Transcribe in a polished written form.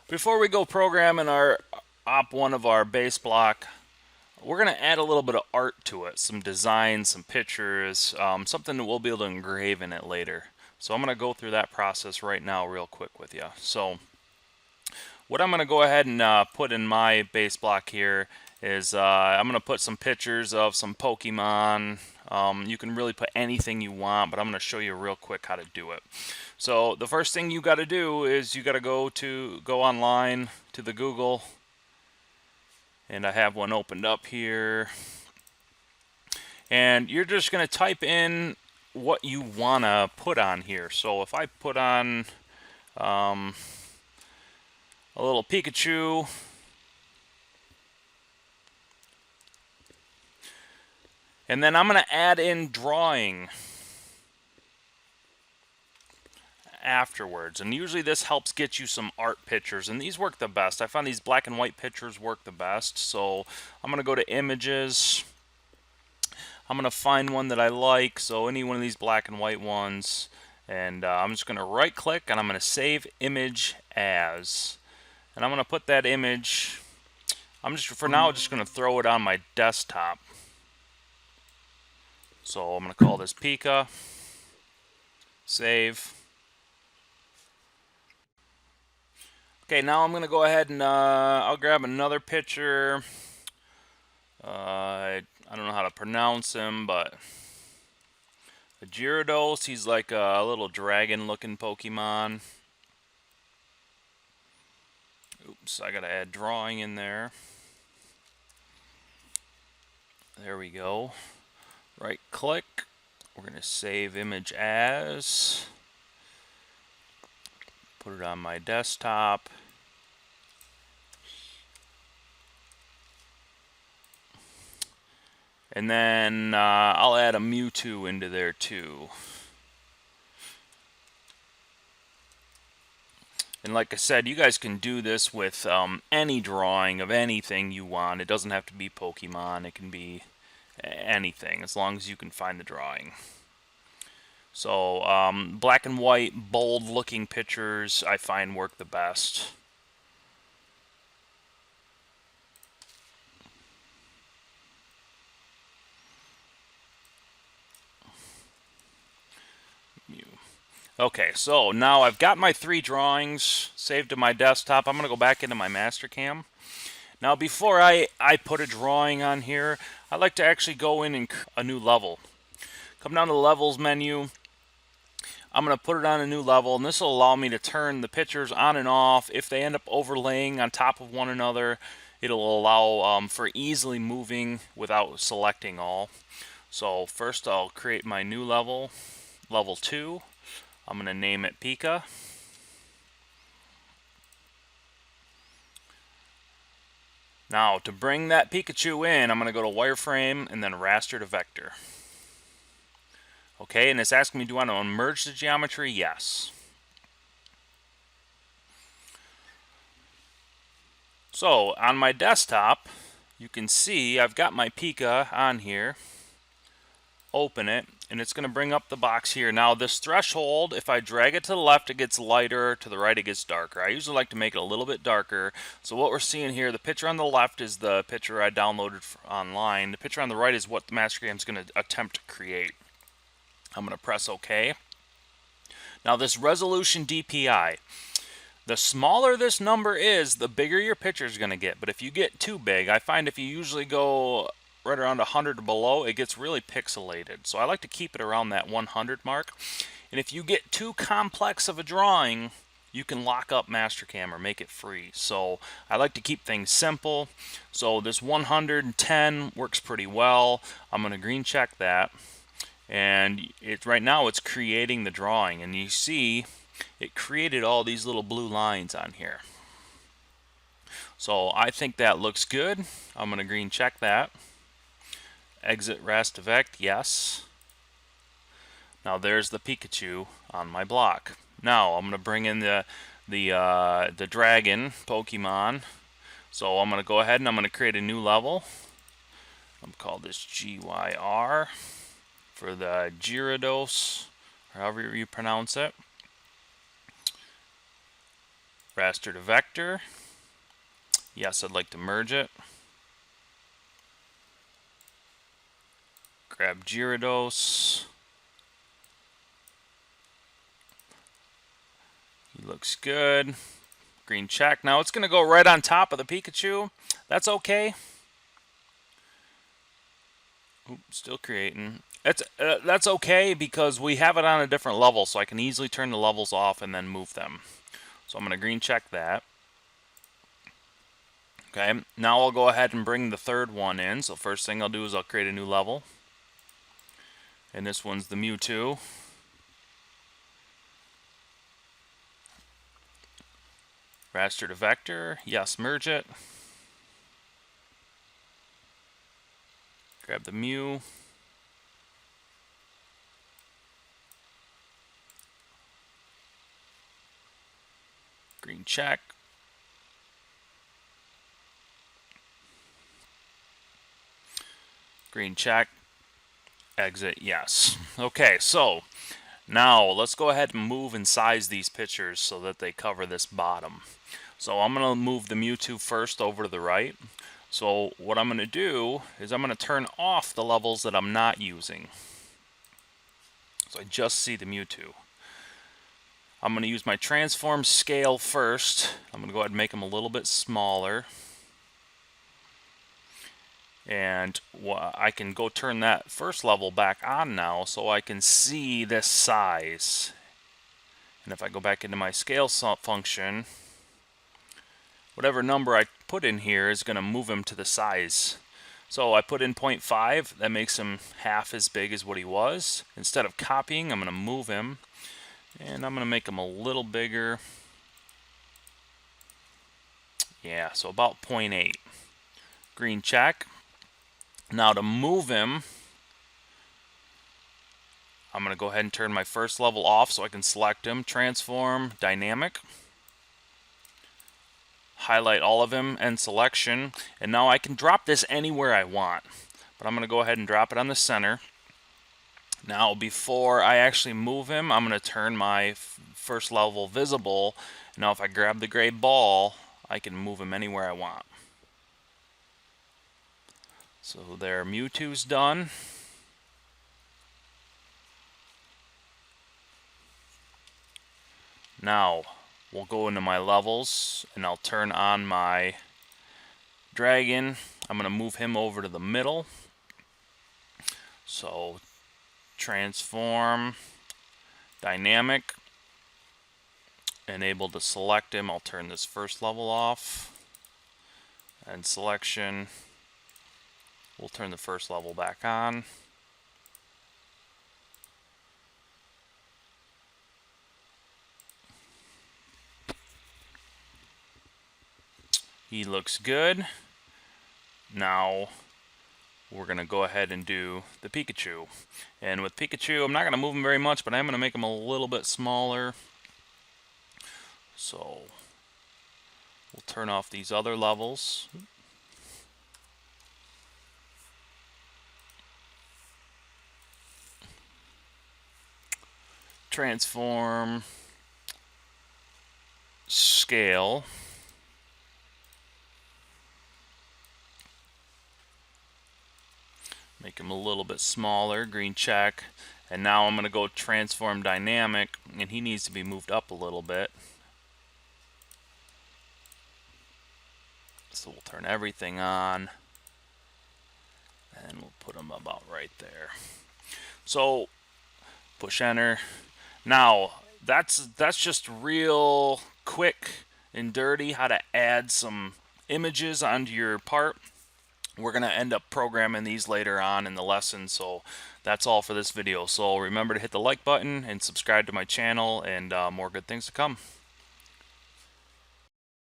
Before we go programming our op1 of our base block, we're going to add a little bit of art to it, some designs, some pictures, something that we'll be able to engrave in it later. So I'm going to go through that process right now real quick with you. So what I'm going to go ahead and put in my base block here is I'm going to put some pictures of some Pokemon. You can really put anything you want, but I'm going to show you real quick how to do it. So the first thing you got to do is you got to go online to the Google, and I have one opened up here. And you're just going to type in what you want to put on here. So if I put on a little Pikachu, and then I'm going to add in drawing afterwards. And usually this helps get you some art pictures, and these work the best. I find these black and white pictures work the best. So I'm going to go to images. I'm going to find one that I like, so any one of these black and white ones. And I'm just going to right click and I'm going to save image as. And I'm going to put that image, I'm just for now just going to throw it on my desktop. So I'm going to call this Pika, save. Okay, now I'm going to go ahead and I'll grab another picture. I don't know how to pronounce him, but a Gyarados. He's like a little dragon-looking Pokemon. Oops, I gotta add drawing in there. There we go. Right click. We're gonna save image as. Put it on my desktop. And then I'll add a Mewtwo into there too. And like I said, you guys can do this with any drawing of anything you want. It doesn't have to be Pokemon. It can be anything, as long as you can find the drawing. So black and white, bold-looking pictures I find work the best. Okay, so now I've got my 3 drawings saved to my desktop. I'm going to go back into my Mastercam. Now before I put a drawing on here, I like to actually go in and a new level. Come down to the levels menu. I'm going to put it on a new level, and this will allow me to turn the pictures on and off. If they end up overlaying on top of one another, it'll allow for easily moving without selecting all. So first I'll create my new level, level 2. I'm going to name it Pika. Now to bring that Pikachu in, I'm going to go to wireframe and then raster to vector. Okay, and it's asking me, do I want to merge the geometry? Yes. So on my desktop, you can see I've got my Pika on here. Open it, and it's going to bring up the box here. Now this threshold, if I drag it to the left, it gets lighter, to the right it gets darker. I usually like to make it a little bit darker. So what we're seeing here, the picture on the left is the picture I downloaded online. The picture on the right is what the Mastercam is going to attempt to create. I'm going to press OK. Now this resolution DPI, the smaller this number is, the bigger your picture is going to get. But if you get too big, I find if you usually go right around 100 or below, it gets really pixelated. So I like to keep it around that 100 mark. And if you get too complex of a drawing, you can lock up Mastercam or make it free. So I like to keep things simple. So this 110 works pretty well. I'm going to green check that. And right now it's creating the drawing. And you see it created all these little blue lines on here. So I think that looks good. I'm going to green check that. Exit rest vect, yes. Now there's the Pikachu on my block. Now I'm going to bring in the dragon Pokemon. So I'm going to go ahead and I'm going to create a new level. I'm going to call this GYR for the Gyarados, or however you pronounce it. Raster to vector. Yes, I'd like to merge it. Grab Gyarados. He looks good. Green check. Now it's going to go right on top of the Pikachu. That's okay. Oops, still creating. That's okay because we have it on a different level, so I can easily turn the levels off and then move them. So I'm going to green check that. Okay, now I'll go ahead and bring the third one in. So first thing I'll do is I'll create a new level. And this one's the Mewtwo. Raster to vector. Yes, merge it. Grab the Mew. Green check. Green check. Exit, yes. Okay, so now let's go ahead and move and size these pictures so that they cover this bottom. So I'm going to move the Mewtwo first over to the right. So what I'm going to do is I'm going to turn off the levels that I'm not using. So I just see the Mewtwo. I'm going to use my transform scale first. I'm going to go ahead and make them a little bit smaller. And I can go turn that first level back on now so I can see this size. And if I go back into my scale function, whatever number I put in here is going to move him to the size. So I put in 0.5, that makes him half as big as what he was. Instead of copying, I'm going to move him. And I'm going to make him a little bigger. Yeah, so about 0.8. Green check. Now to move him, I'm going to go ahead and turn my first level off so I can select him. Transform, dynamic. Highlight all of them and selection. And now I can drop this anywhere I want. But I'm going to go ahead and drop it on the center. Now before I actually move him, I'm going to turn my first level visible. Now if I grab the gray ball, I can move him anywhere I want. So there, Mewtwo's done. Now we'll go into my levels and I'll turn on my dragon. I'm going to move him over to the middle. So transform, dynamic, and able to select him. I'll turn this first level off and selection. We'll turn the first level back on. He looks good. Now we're going to go ahead and do the Pikachu. And with Pikachu, I'm not going to move him very much, but I'm going to make him a little bit smaller. So we'll turn off these other levels. Transform, scale. Make him a little bit smaller, green check. And now I'm going to go transform dynamic, and he needs to be moved up a little bit. So we'll turn everything on, and we'll put him about right there. So push enter. Now that's just real quick and dirty how to add some images onto your part. We're going to end up programming these later on in the lesson, so that's all for this video. So remember to hit the like button and subscribe to my channel, and more good things to come.